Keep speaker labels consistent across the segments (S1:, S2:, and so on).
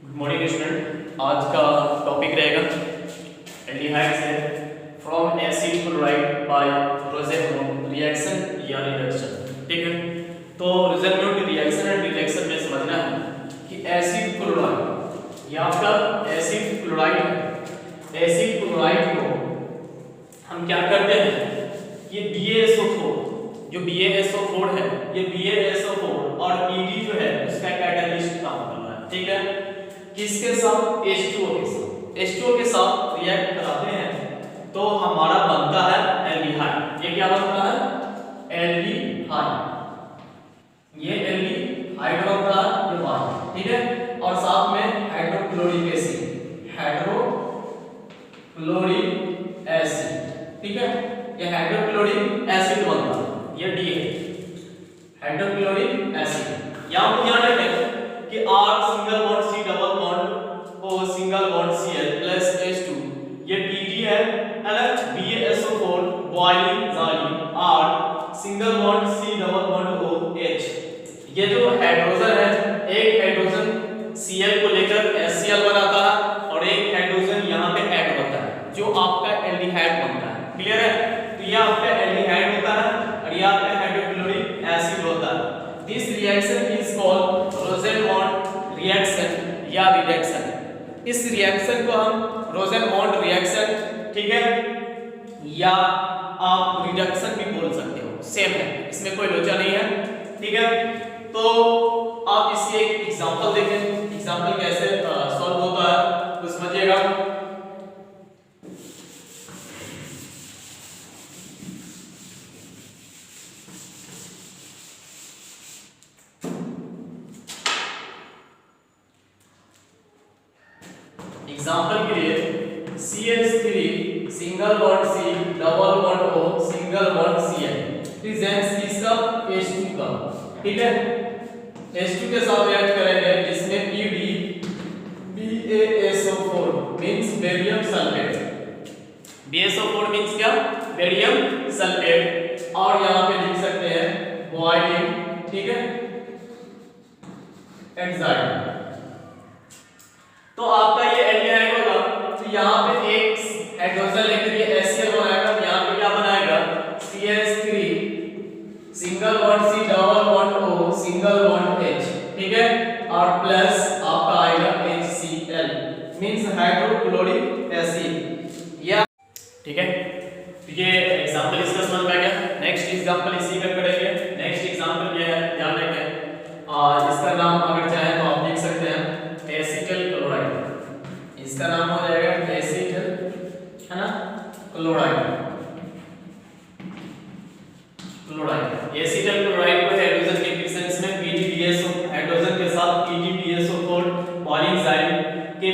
S1: Good morning student. आज का topic रहेगा एल्डिहाइड्स है from acid chloride by Rosenmund reaction या रिडक्शन। ठीक है, तो रोसेनमोट रिएक्शन एंड रिडक्शन में समझना है कि एसिड क्लोराइड, ये आपका एसिड क्लोराइड है। एसिड क्लोराइड को हम क्या करते हैं, ये BaSO4, जो BaSO4 है, ये BaSO4 और Pd जो है उसका कैटालिस्ट काम कर रहा है। ठीक है, किसके साथ? H2O के साथ। H2O के साथ रिएक्ट कराते हैं तो हमारा बनता है एल्डिहाइड। ये क्या बनता है? एल्डिहाइड। ये एल्डिहाइड बनता है, ये बात ठीक है। और साथ में हाइड्रोक्लोरिक एसिड, हाइड्रोक्लोरिक एसिड, ठीक है, ये हाइड्रोक्लोरिक एसिड बनता है, ये डी है हाइड्रोक्लोरिक एसिड। यहां पर ध्यान रखें कि R single bond C double bond O single bond Cl plus H2, ये Pd है ना, BaSO4 बॉइलिंग जाली R single bond C double bond OH। ये जो हाइड्रोजन है, एक हाइड्रोजन Cl को लेकर HCl बनाता है और एक हाइड्रोजन यहां पे ऐड होता है जो आपका एल्डिहाइड बनता है। क्लियर है? तो ये आपका एल्डिहाइड होता है और ये आपका हाइड्रोक्लोरिक एसिड होता है। This reaction is called Rosenmund reaction या रिडक्शन। इस रिएक्शन को हम रोसेनमोट रिएक्शन, ठीक है, या आप रिडक्शन भी बोल सकते हो, सेम है, इसमें कोई लोचा नहीं है। ठीक है, तो आप इसकी एक एग्जांपल देखें, एग्जांपल कैसे सॉल्व होता है तो समझिएगा। एग्जांपल के लिए CH3 single bond C double bond O single bond Cl presence किसका? H2 का। ठीक है, H2 के साथ रिएक्ट करेंगे जिसमें Pd BaSO4 means barium sulphate. BaSO4 means क्या? Barium sulphate. और यहां पे लिख सकते हैं बॉइलिंग, ठीक है, एंजाइम। तो आपका ये एल्डिहाइड होगा, तो यहाँ पे एक हाइड्रोजन लेकर ये HCl बनाएगा, यहाँ पे क्या बनाएगा? CH3 single bond C double bond O single bond H, ठीक है, और प्लस आपका आएगा HCl मींस हाइड्रोक्लोरिक एसिड। या ठीक है, तो ये एग्जांपल इसका समझ में आ गया। नेक्स्ट एग्जांपल इसी का करेंगे। नेक्स्ट एग्जांपल ये है, ध्यान रखें, और इसका नाम अगर चाहे तो आप लिख सकते हैं एसिटल क्लोराइड। इसका नाम हो जाएगा एसिटल, है ना, क्लोराइड। क्लोराइड, एसिटल क्लोराइड को हाइड्रोजन के प्रेजेंस में PgBaSO, हाइड्रोजन के साथ PgBaSO4 बॉइलिंग जाइम के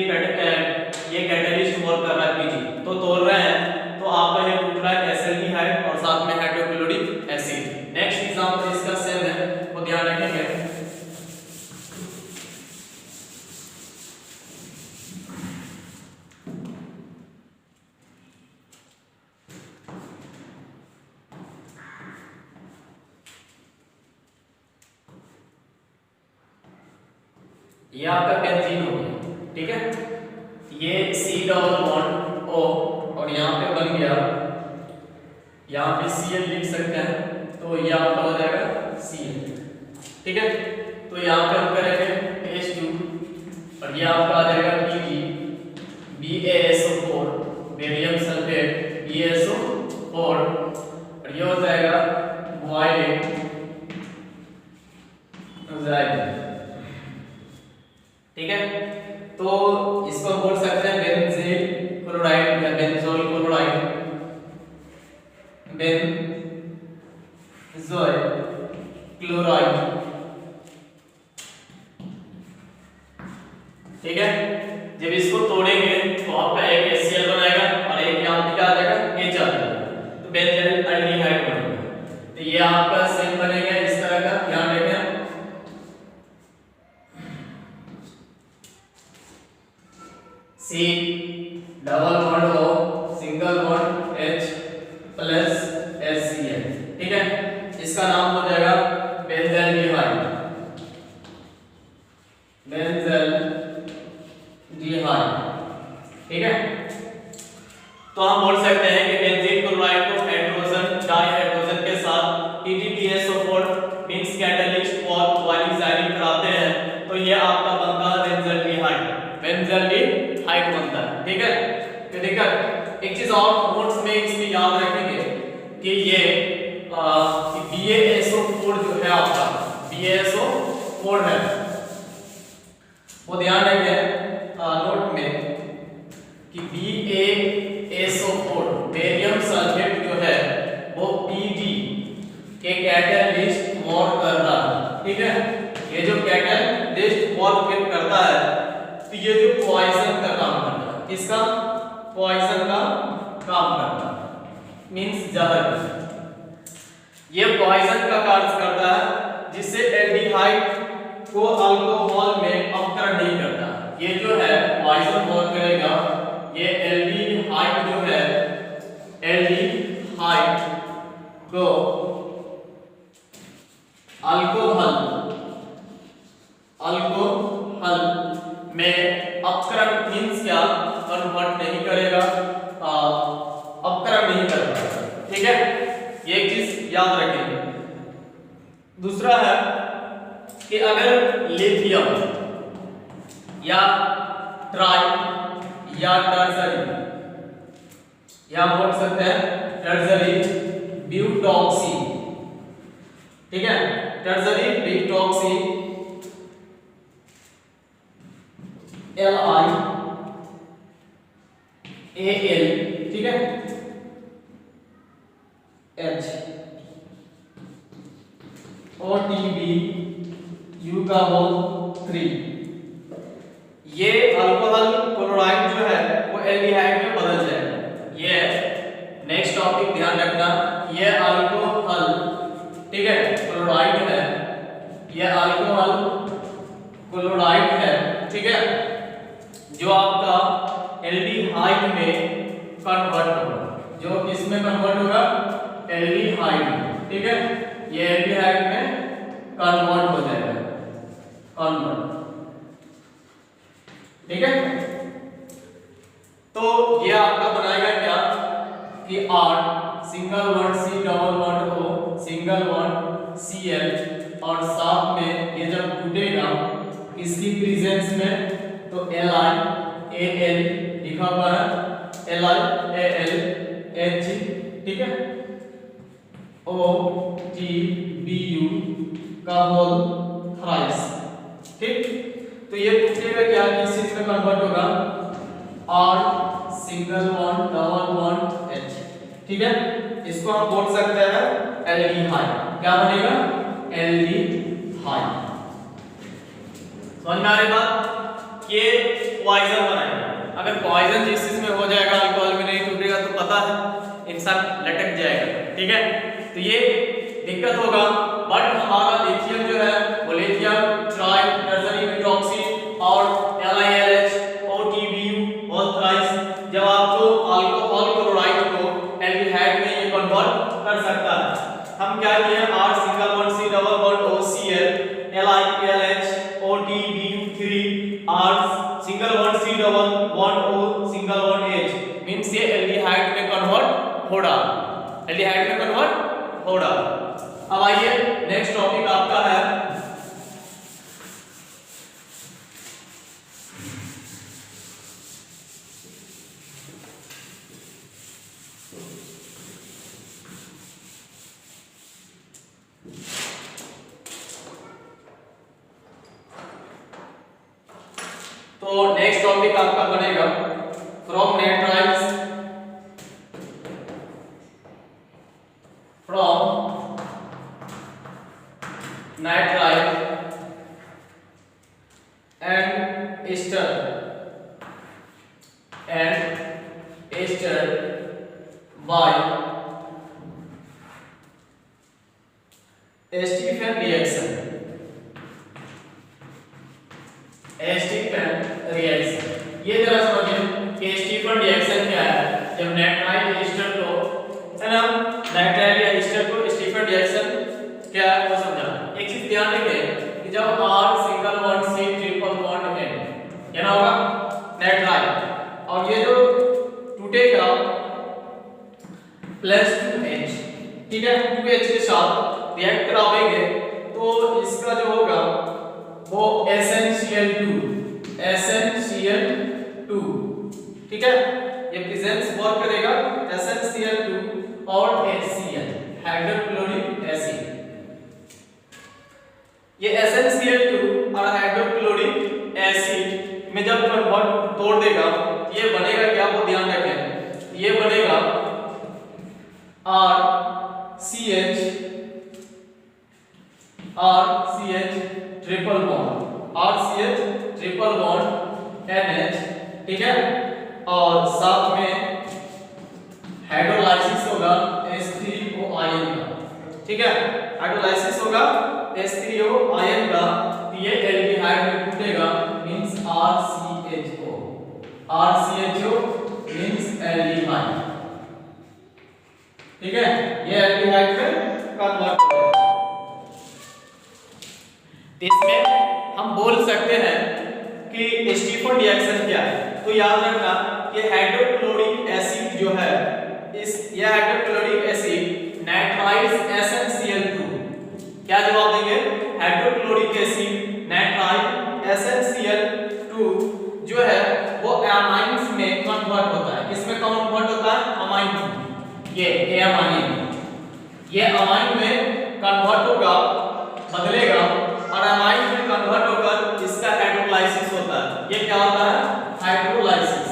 S1: ये कैटलिस्ट वर्क कर रहा है Pg, तो तोड़ रहे हैं, तो आपका ये टूट रहा है एल्डिहाइड और साथ में हाइड्रोक्लोरिक एसिड। नेक्स्ट एग्जांपल इसका सेम है, तो ध्यान रखेंगे। ये आपका बेंजीन हो गया, ठीक है, ये C डबल बॉन्ड O और यहाँ पे बन गया, यहाँ पे Cl लिख सकते हैं, तो ये आपका हो जाएगा Cl। ठीक है, तो यहाँ पे हम करेंगे H2 और ये आपका आ जाएगा Pg BaSO4 barium sulphate BaSO4 और ये हो जाएगा बॉइलिंग जाइम। ठीक है, तो इसको बोल सकते हैं बेंजीन क्लोराइड या बेंजोल क्लोराइड, बेंजोल क्लोराइड। ठीक है, जब इसको तोड़ेंगे तो आपका एक HCl बनाएगा और एक यहां पे क्या आ जाएगा? H आ जाएगा, तो बेंजीन एल्डिहाइड बनेगा। तो ये आपका सेम बनेगा इस तरह का, ध्यान रखें। C double bond O single bond H plus HCl, ठीक है, इसका नाम हो जाएगा बेंजल्डिहाइड, बेंजल्डिहाइड। ठीक है। तो हम बोल सकते हैं कि बेंजीन क्लोराइड को हाइड्रोजन डाइहाइड्रोजन के साथ TdTSO4 means catalyst for boiling xylene कराते हैं, तो ये आपका बनता है बेंजल्डिहाइड बनता है। ठीक है, तो देखिए एक चीज और नोट्स में इसमें याद रखेंगे कि ये BaSO4 जो है आपका BaSO4 है, वो ध्यान रखें नोट में कि BaSO4 बेरियम सल्फेट जो है वो PD के कैटलिस्ट वर्क करता है। ठीक है, ये जो कैटलिस्ट वर्क करता है तो ये जो पॉइजन का काम करता है, इसका पॉइजन का काम करता है मींस जहर, ये पॉइजन का कार्य करता है जिससे एल्डिहाइड को अल्कोहल में अपकरण नहीं करता। ये जो है पॉइजन वर्क करेगा, ये एल्डिहाइड जो है एल्डिहाइड को अल्कोहल में अपकरण मींस क्या, कन्वर्ट नहीं करेगा, अपकरण नहीं करेगा। ठीक है, ये एक चीज याद रखेंगे। दूसरा है कि अगर लिथियम या ट्राई या टर्सरी, या बोल सकते हैं टर्सरी ब्यूटॉक्सी, ठीक है, टर्सरी ब्यूटॉक्सी LiAl, ठीक है, H OTBU का होल 3, ये अल्कोहल क्लोराइड जो है वो एल्डिहाइड में बदल जाएगा। ये नेक्स्ट टॉपिक ध्यान रखना, ये अल्कोहल, ठीक है, क्लोराइड है, ये अल्कोहल क्लोराइड है, ठीक है, जो आपका एल्डिहाइड में कन्वर्ट होगा, जो किसमें कन्वर्ट होगा, एल्डिहाइड में। ठीक है, ये एल्डिहाइड में कन्वर्ट हो जाएगा, कन्वर्ट। ठीक है, तो ये आपका बनाएगा क्या कि R single bond C double bond O single bond Cl, और साथ में ये जब टूटेगा इसकी प्रेजेंस में तो LiAl लिखा हुआ है, LiAlH, ठीक है, OTBU का होल थ्राइस। ठीक, तो ये टूटेगा क्या, किस चीज में कन्वर्ट होगा, R single bond double bond H। ठीक है, इसको हम बोल सकते हैं एल्डिहाइड। क्या बनेगा, एल्डिहाइड। समझ में आ रही बात, ये पॉइजन बनाएगा। अगर पॉइजन जिस चीज में हो जाएगा, अल्कोहल में नहीं टूटेगा तो पता है इंसान लटक जाएगा। ठीक है, तो ये दिक्कत होगा। बट हमारा लिथियम जो है वो लिथियम ट्राई टर्सरी ब्यूटॉक्सी और LiAlH OTBU होल थ्राइस, जब आपको अल्कोहल क्लोराइड को एल्डिहाइड में ये कन्वर्ट कर सकता है। हम क्या किए, R single bond C double bond OCl, LiAlH OTBU3, R single bond C double bond O single bond H, means ये एल्डिहाइड में कन्वर्ट हो रहा, एल्डिहाइड में कन्वर्ट हो रहा। अब आइए नेक्स्ट टॉपिक आपका है तो नेक्स्ट टॉपिक आपका बनेगा from nitriles, from nitrile and ester by Stephen reaction, Stephen reaction. ये जरा समझिए कि स्टीफन रिएक्शन क्या है। जब नाइट्राइल एस्टर को, है ना, नाइट्राइल या एस्टर को स्टीफन रिएक्शन क्या है वो समझा। एक चीज ध्यान रखें कि जब R single bond C triple bond N, क्या ना होगा, नाइट्राइल, और ये जो टूटेगा +2H, ठीक है, 2H के साथ रिएक्ट करावेंगे तो इसका जो होगा वो SnCl2, ठीक है, ये प्रेजेंस वर्क करेगा SnCl2 और HCl, हाइड्रोक्लोरिक एसिड। ये SnCl2 और हाइड्रोक्लोरिक एसिड में जब कन्वर्ट तोड़ देगा ये बनेगा क्या, वो ध्यान रखें, ये बनेगा RCH ट्रिपल बॉन्ड NH, ठीक है, और साथ में हाइड्रोलाइसिस होगा H3O आयन का, ठीक है, हाइड्रोलाइसिस होगा H3O आयन का, ये एल्डिहाइड में टूटेगा मींस RCHO मींस एल्डिहाइड, ठीक है, ये एल्डिहाइड में कन्वर्ट हो जाएगा। इसमें हम बोल सकते हैं कि स्टीफन रिएक्शन क्या है, तो याद रखना कि हाइड्रोक्लोरिक एसिड जो है ये हाइड्रोक्लोरिक एसिड नाइट्राइल SnCl2, क्या जवाब देंगे, हाइड्रोक्लोरिक एसिड नाइट्राइल SnCl2 जो है वो एमाइन्स में कन्वर्ट होता है, किसमें कन्वर्ट होता है, अमाइन में, ये अमाइन, ये अमाइन में कन्वर्ट होगा, बदलेगा और अमाइन में कन्वर्ट होकर इसका हाइड्रोलाइसिस होता है, ये क्या होता है, हाइड्रोलाइसिस,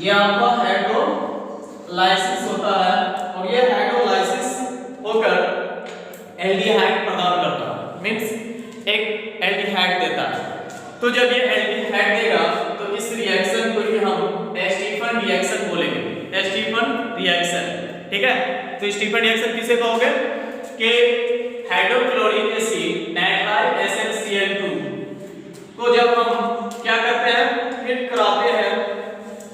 S1: ये आपका हाइड्रोलाइसिस होता है और ये हाइड्रोलाइसिस होकर एल्डिहाइड प्रदान करता है, मींस एक एल्डिहाइड देता है। तो जब ये एल्डिहाइड देगा तो इस रिएक्शन को ही हम स्टीफन रिएक्शन बोलेंगे, स्टीफन रिएक्शन, ठीक है। तो स्टीफन रिएक्शन किसे कहोगे कि हाइड्रोक्लोरिक एसिड नाइट्राइल SnCl2 को जब हम क्या करते हैं, हिट कराते हैं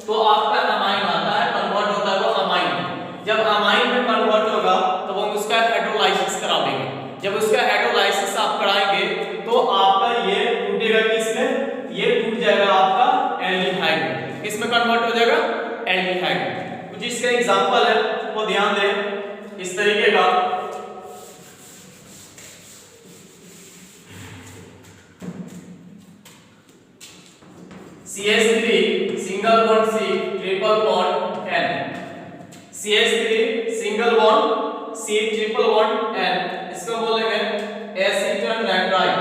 S1: तो आपका अमाइन आता है, कन्वर्ट होता है वो अमाइन में, जब अमाइन में कन्वर्ट होगा तो हम उसका हाइड्रोलाइसिस कराएंगे, जब उसका हाइड्रोलाइसिस आप कराएंगे तो आपका ये टूटेगा किसमें, ये टूट जाएगा आपका एल्डिहाइड में, किसमें कन्वर्ट हो जाएगा, एल्डिहाइड में। कुछ इसका एग्जांपल है वो ध्यान दें, इस तरीके का CH3 single bond C triple bond N, CH3 single bond C triple bond N, इसको बोलेंगे एसीटन नाइट्राइल,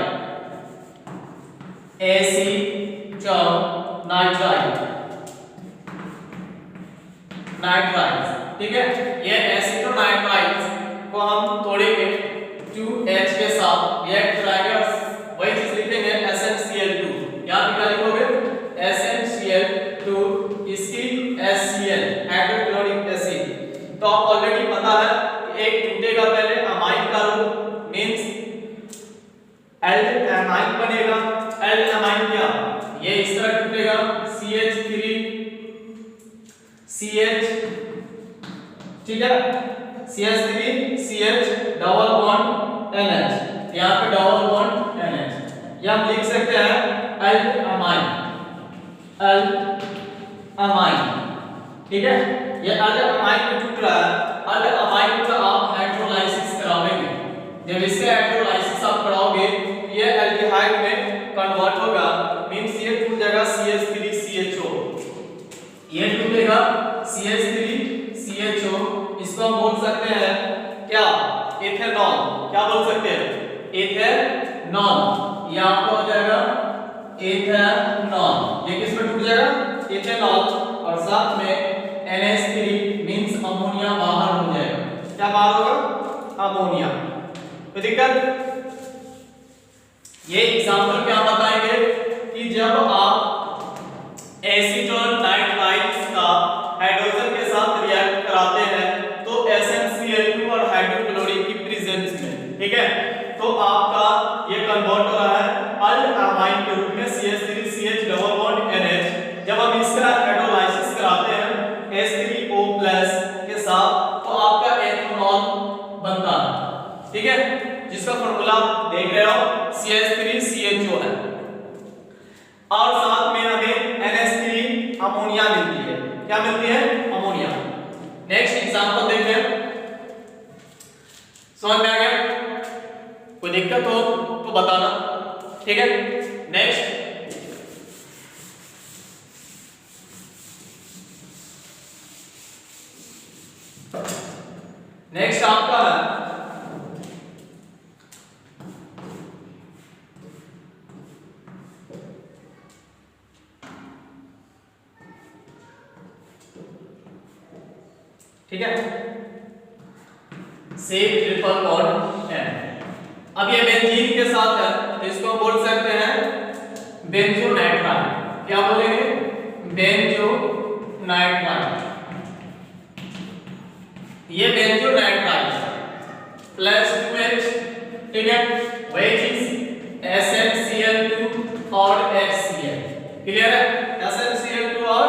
S1: ठीक है, ये एसीटन नाइट्राइल को हम तोड़ेंगे 2H के साथ रिएक्ट कराएगा, वही चीज लिखेंगे SnCl2, यहां पे क्या लिखोगे SnCl2, इसकी HCl हाइड्रोक्लोरिक एसिड। तो आप ऑलरेडी पता है कि एक टूटेगा पहले अमाइन का रूप मींस एल्डिहाइड बनेगा, एल्डिहाइड क्या, ये इस तरह टूटेगा CH3 CH, ठीक है, CH3 CH double bond NH, यहां पे डबल बॉन्ड NH, या हम लिख सकते हैं एल्डिहाइड, ठीक है, ये एल्डिहाइड में टूट रहा है, एल्डिहाइड का आप हाइड्रोलाइसिस कराओगे, जब इसका हाइड्रोलाइसिस आप कराओगे ये एल्डिहाइड में कन्वर्ट होगा, मींस ये टूट जाएगा CH3CHO, ये टूटेगा CH3CHO, इसको हम बोल सकते हैं क्या, इथेनॉल, क्या बोल सकते हैं, इथेनॉल, ये आपको हो जाएगा इथेनॉल, ये किसमें टूट जाएगा, इथेनॉल, और साथ में NH3 मींस अमोनिया बाहर हो जाएगा, क्या बाहर होगा, अमोनिया। तो दिक्कत ये एग्जांपल क्या बताएंगे कि जब आप एसीटोन नाइट्राइल्स का हाइड्रोजन के साथ रिएक्ट कराते हैं तो SnCl2 और हाइड्रोक्लोरिक की प्रेजेंस में, ठीक है, तो आपका ये कन्वर्ट हो रहा है एल्डिहाइड के रूप में CH3CH डबल बॉन्ड NH, जब हम इसका हाइड्रोलाइसिस कराते हैं H3O+ के साथ तो आपका एथेनॉल बनता है, ठीक है, जिसका फार्मूला देख रहे हो CH3CHO है। और क्या मिलती है? अमोनिया। नेक्स्ट एग्जांपल देखते हैं, समझ में आ गया? कोई दिक्कत हो तो बताना, ठीक है। नेक्स्ट आपका ठीक है, सेम ट्रिपल बॉन्ड है। अब ये बेंजीन के साथ है तो इसको बोल सकते हैं बेंजोनाइट्राइल। क्या बोलेंगे? बेंजोनाइट्राइल। ये बेंजोनाइट्राइल प्लस 2H, ठीक है, which is SnCl2 और HCl। क्लियर है? SnCl2 और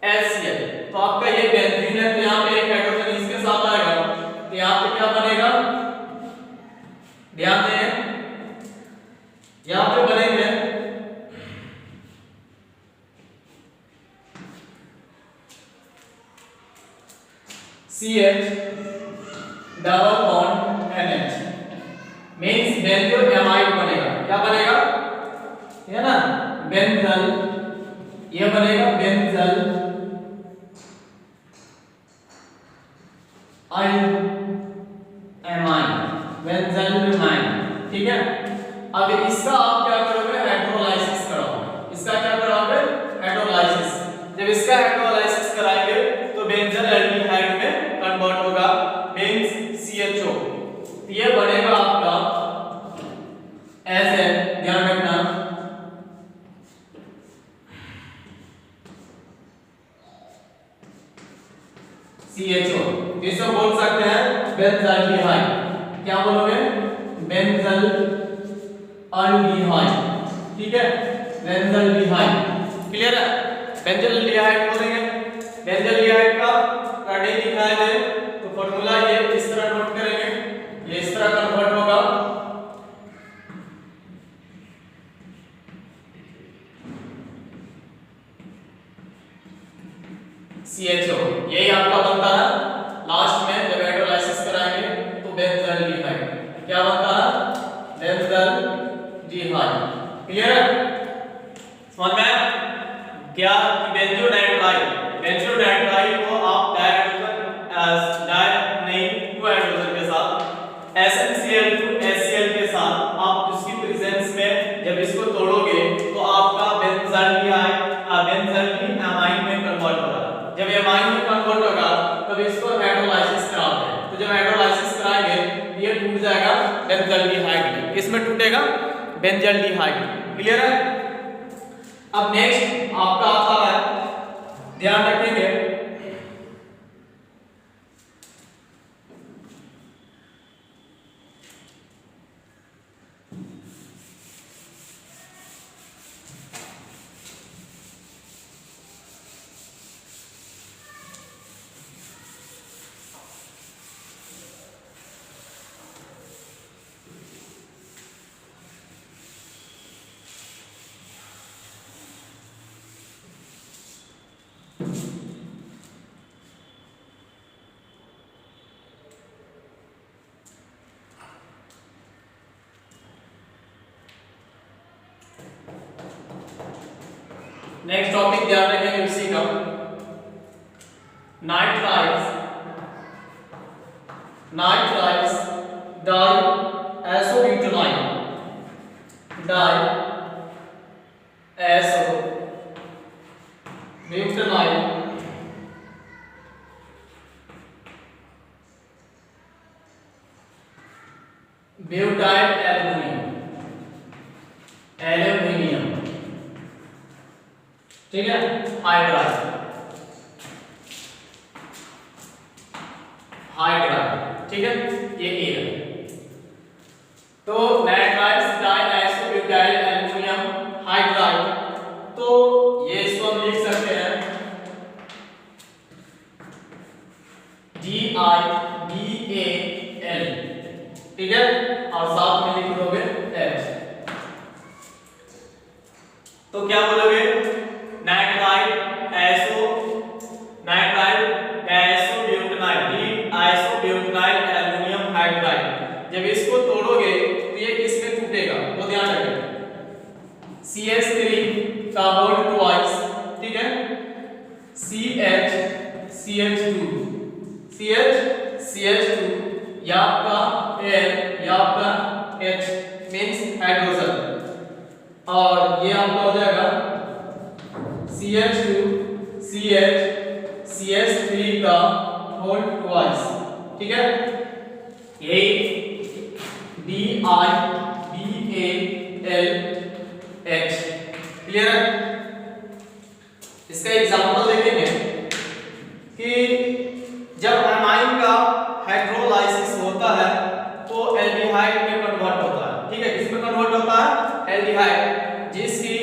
S1: HCl। तो आपका ये बेंजीन है तो यहाँ पे एक हाइड्रोजन इसके साथ आएगा तो यहाँ पे क्या बनेगा? ध्यान दें, यहाँ पे बनेंगे CH double bond NH, means benzamide बनेगा। क्या बनेगा? है ना, बेंजल, ये बनेगा बेंजल बेंजलएमाइन, ठीक है। अब इसका आप क्या करोगे? हाइड्रोलाइसिस कराओगे। इसका क्या कराओगे? हाइड्रोलाइसिस। जब इसका हाइड्रोलाइसिस कराएंगे तो बेंजल एल्डिहाइड में कन्वर्ट होगा, मींस CHO। तो ये बनेगा आपका Sn, ध्यान रखना, CHO। इसको बोल सकते हैं बेंजल्डिहाइड। क्या बोलोगे? बेंजल्डिहाइड, ठीक है, बेंजल्डिहाइड। क्लियर है? बेंजल्डिहाइड बोलेंगे। बेंजल्डिहाइड का नहीं दिखाया है तो फॉर्मूला ये इस तरह नोट करेंगे, ये इस तरह कन्वर्ट होगा CHO। यही आपका बनता है लास्ट में जब हाइड्रोलाइसिस कराएंगे तो बेंजल्डिहाइड क्या बनता है? बेंजल्डिहाइड। क्लियर है? समझ में? क्या बेंजोनाइट्राइल को आप डायरेक्ट नहीं, टू हाइड्रोजन के साथ SnCl2 HCl के साथ आप उसकी प्रेजेंस में जब इसको तोड़ोगे तो आपका बेंजल्डिहाइड में कन्वर्ट होगा। जब एमाइन में कन्वर्ट होगा तब इसको हाइड्रोलाइसिस कराते हैं। तो जब हाइड्रोलाइसिस कराएंगे ये टूट जाएगा बेंजल्डिहाइड में। किसमें टूटेगा? बेंजल्डिहाइड। क्लियर है? अब नेक्स्ट आपका आता है, ध्यान रखेंगे, नेक्स्ट टॉपिक ध्यान रखेंगे उसी का, नाइट्राइल्स डाइएसोब्यूटानाइन, ब्यूटाइल एल्यूमिनियम, ठीक है, हाइड्राइड, ठीक है, ये ए है। तो नाइट्राइल्स डाइएसोब्यूटाइल एल्यूमिनियम हाइड्राइड, तो ये इसको हम लिख सकते हैं DIBAL, ठीक है, और साथ में लिख दोगे H। तो क्या बोलोगे? नाइट्राइल एसो CH3 का होल ट्वाइस, ठीक है, CH2 या आपका N या आपका H मींस हाइड्रोजन, और ये आपका हो जाएगा CH2 CH3 का होल ट्वाइस, ठीक है, यही DIBALH, क्लियर है। इसका एग्जांपल देखेंगे कि जब एमाइन का हाइड्रोलाइसिस होता है तो एल्डिहाइड में कन्वर्ट होता है, ठीक है, किसमें कन्वर्ट होता है, एल्डिहाइड, जिसकी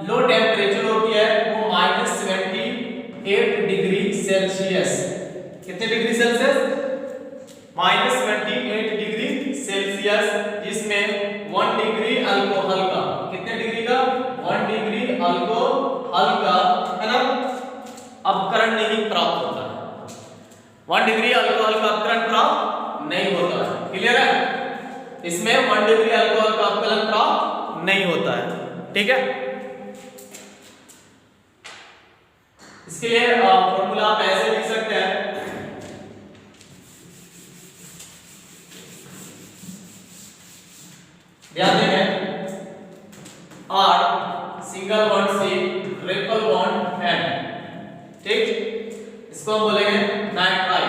S1: लो टेम्परेचर होती है वो -78 डिग्री सेल्सियस, कितने डिग्री सेल्सियस, -28 डिग्री सेल्सियस, जिसमें 1 डिग्री अल्कोहल का, कितने डिग्री का, 1 डिग्री अल्कोहल का, है ना, अपकरण नहीं प्राप्त होता है, 1 डिग्री अल्कोहल का अपकरण प्राप्त नहीं होता है, क्लियर है, इसमें 1 डिग्री अल्कोहल का अपकरण प्राप्त नहीं होता है, ठीक है। इसके लिए फॉर्मूला आप ऐसे लिख सकते हैं, ध्यान देंगे, R single bond C triple bond N, ठीक, इसको हम बोलेंगे नाइट्राइल,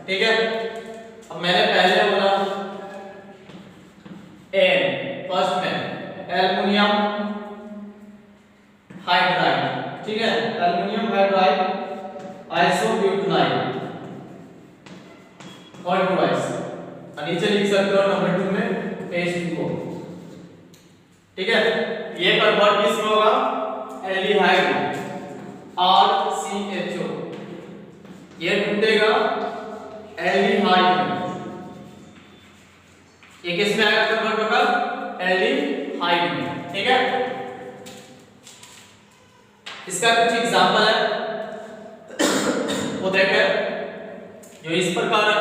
S1: ठीक है। अब मैंने पहले बोला N फर्स्ट में एल्युमिनियम हाइड्राइड, ठीक है, एल्युमिनियम हाइड्राइड आइसोब्यूटानाइल और ट्वाइस, नीचे लिख सकते हो नंबर 2 में H2O, ठीक है, ये कन्वर्ट किसमें होगा, एल्डिहाइड RCHO, ये टूटेगा एल्डिहाइड में, ये किसमें आएगा कन्वर्ट होगा, एल्डिहाइड में, ठीक है। इसका कुछ एग्जांपल है वो देखें, जो इस प्रकार है,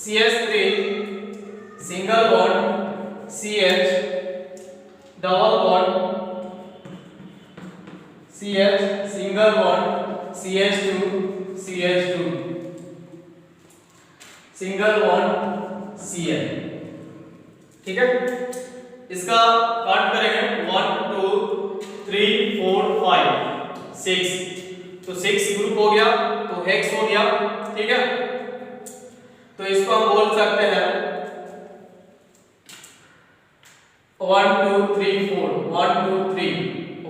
S1: CH3 single bond CH double bond CH single bond CH2 single bond Cl, ठीक है। इसका काउंट करेंगे 1 2 3 4 5 6, तो 6 ग्रुप हो गया, तो हेक्स हो गया, ठीक है। तो इसको हम बोल सकते हैं 1 2 3 4 1 2 3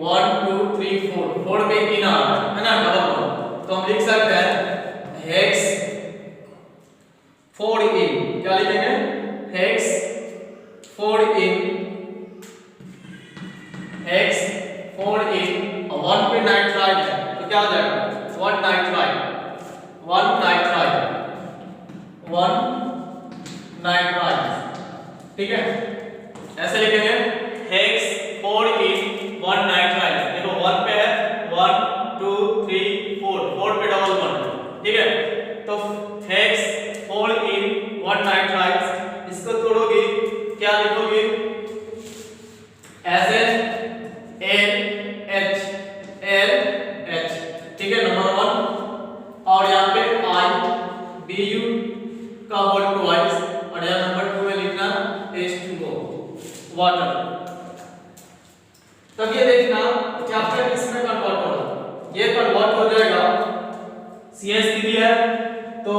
S1: 1 2 3 4 4 पे इन आ रहा है ना, डबल बॉन्ड, तो हम लिख सकते हैं हेक्स 4 इन, क्या लिखेंगे, हेक्स 4 इन, हेक्स 4 इन, और 1 पे नाइट्राइल है तो क्या हो जाएगा, 1 नाइट्राइल, 1 नाइट्राइल, ठीक है, ऐसे लिखेंगे हेक्स 4 इन 1 नाइट्राइल, देखो 1 पे है 1 2 3 4 पे डबल बॉन्ड, ठीक है, तो हेक्स 4 इन 1 नाइट्राइल, इसको तोड़ोगे क्या लिखोगे, NaNH, ठीक है, नंबर 1, और यहाँ पे IBU का होल ट्वाइस, और यहाँ नंबर 2 में लिखना H2O वाटर। तब ये देखना क्या आपका किसमें कन्वर्ट होगा, ये कन्वर्ट हो जाएगा, CH3 है तो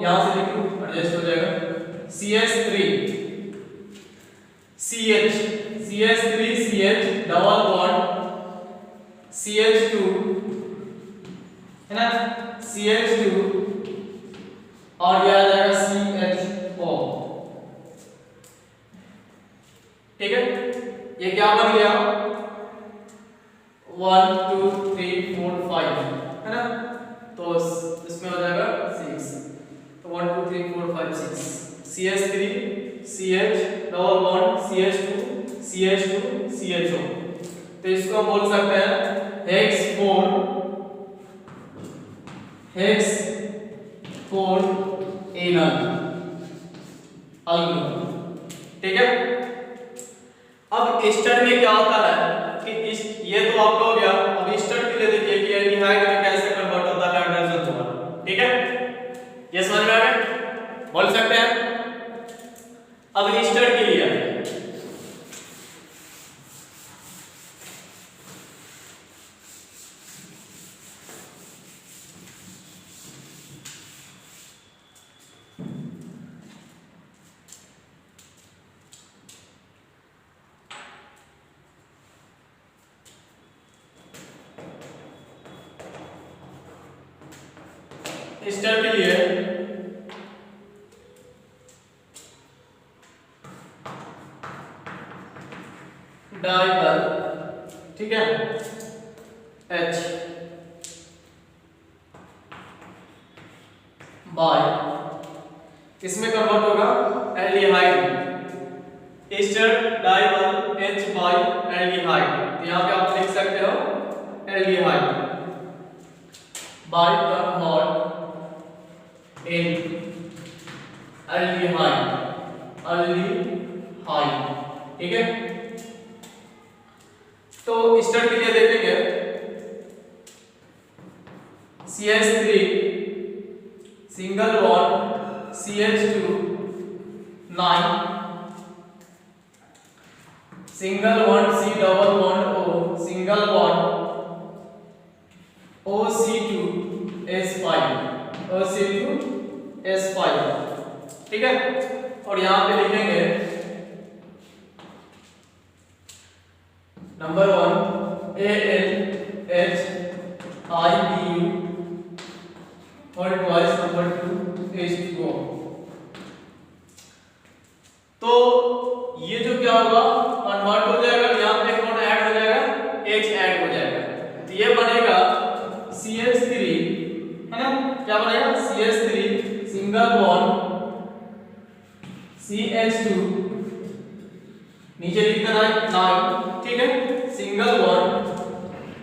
S1: यहां से लिखो एडजस्ट हो जाएगा, CH3 CH double bond CH2, है ना, CH2, और ये आ जाएगा CHO, ठीक है, ये क्या बन गया 1 2 3 4 5, है ना, तो इसमें हो जाएगा 6, तो 1 2 3 4 5 6, CH3 CH double bond CH2 CH2 CHO। तो इसको हम बोल सकते हैं हेक्स 4 एनल अल्कोहल। ठीक है। अब एस्टर में क्या होता है कि ये तो आपका हो गया। अब एस्टर के लिए देखिए कि एल्डिहाइड में कैसे कन्वर्ट होता है हाइड्रोजन तुम्हारा। ठीक है, ये समझ में आ गया, बोल सकते हैं। अब एस्टर के लिए एस्टर के लिए डाइबर, ठीक है, H बाय इसमें कन्वर्ट होगा aldehyde. Ester DIBAL H by aldehyde. तो यहां पे आप लिख सकते हो aldehyde by convert in aldehyde. ठीक है। तो एस्टर के लिए देखेंगे CH3 single bond CH2 9 single bond C double bond O single bond OC2 S5 ठीक है। और यहां पे लिखेंगे नंबर 1 ALHIBU और ट्वाइस नंबर 2 H2O। तो ये जो क्या होगा कन्वर्ट हो जाएगा, यहां पे कौन ऐड हो जाएगा, H ऐड हो जाएगा। तो ये बनेगा CH3 है ना, क्या बनेगा CH3 सिंगल बॉन्ड CH2 नीचे लिख देना 9, ठीक है, single bond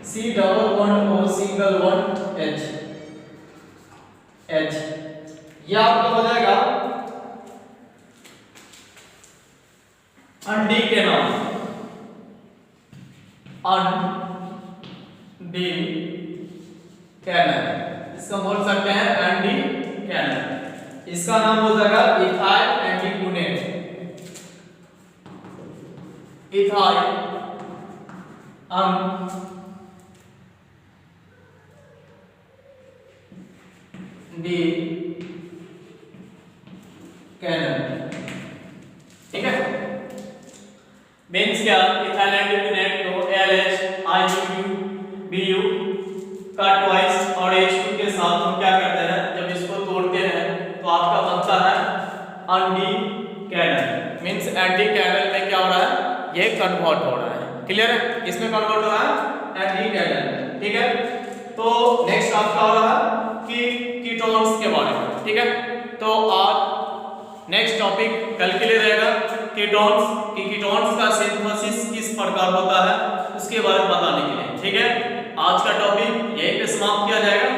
S1: C double bond O single bond H। ये आपका हो जाएगा अनडी के नाम, अनडी कैनल, इसका बोल सकते हैं एंडी कैनल। इसका नाम हो जाएगा इथाइल एंटीगुनेट, इथाइल डी कैनल। ठीक है, मींस क्या, इथाइल एंटीगुनेट को LHIBU का ट्वाइस और H2 के साथ हम क्या करते हैं, जब इसको तोड़ते हैं तो आपका बनता है एंटी कैनल। मींस एंटी कैनल में क्या हो रहा है, ये कन्वर्ट हो रहा है। क्लियर है, इसमें कन्वर्ट हो रहा है एंटी कैनल। ठीक है, तो नेक्स्ट आपका हो रहा है कि कीटोन्स के बारे में। ठीक है, तो आज नेक्स्ट टॉपिक कल के लिए रहेगा कीटोन्स, कि कीटोन्स का सिंथेसिस किस प्रकार होता है उसके बारे में बताने के लिए। ठीक है, आज का टॉपिक यहीं पे समाप्त किया जाएगा।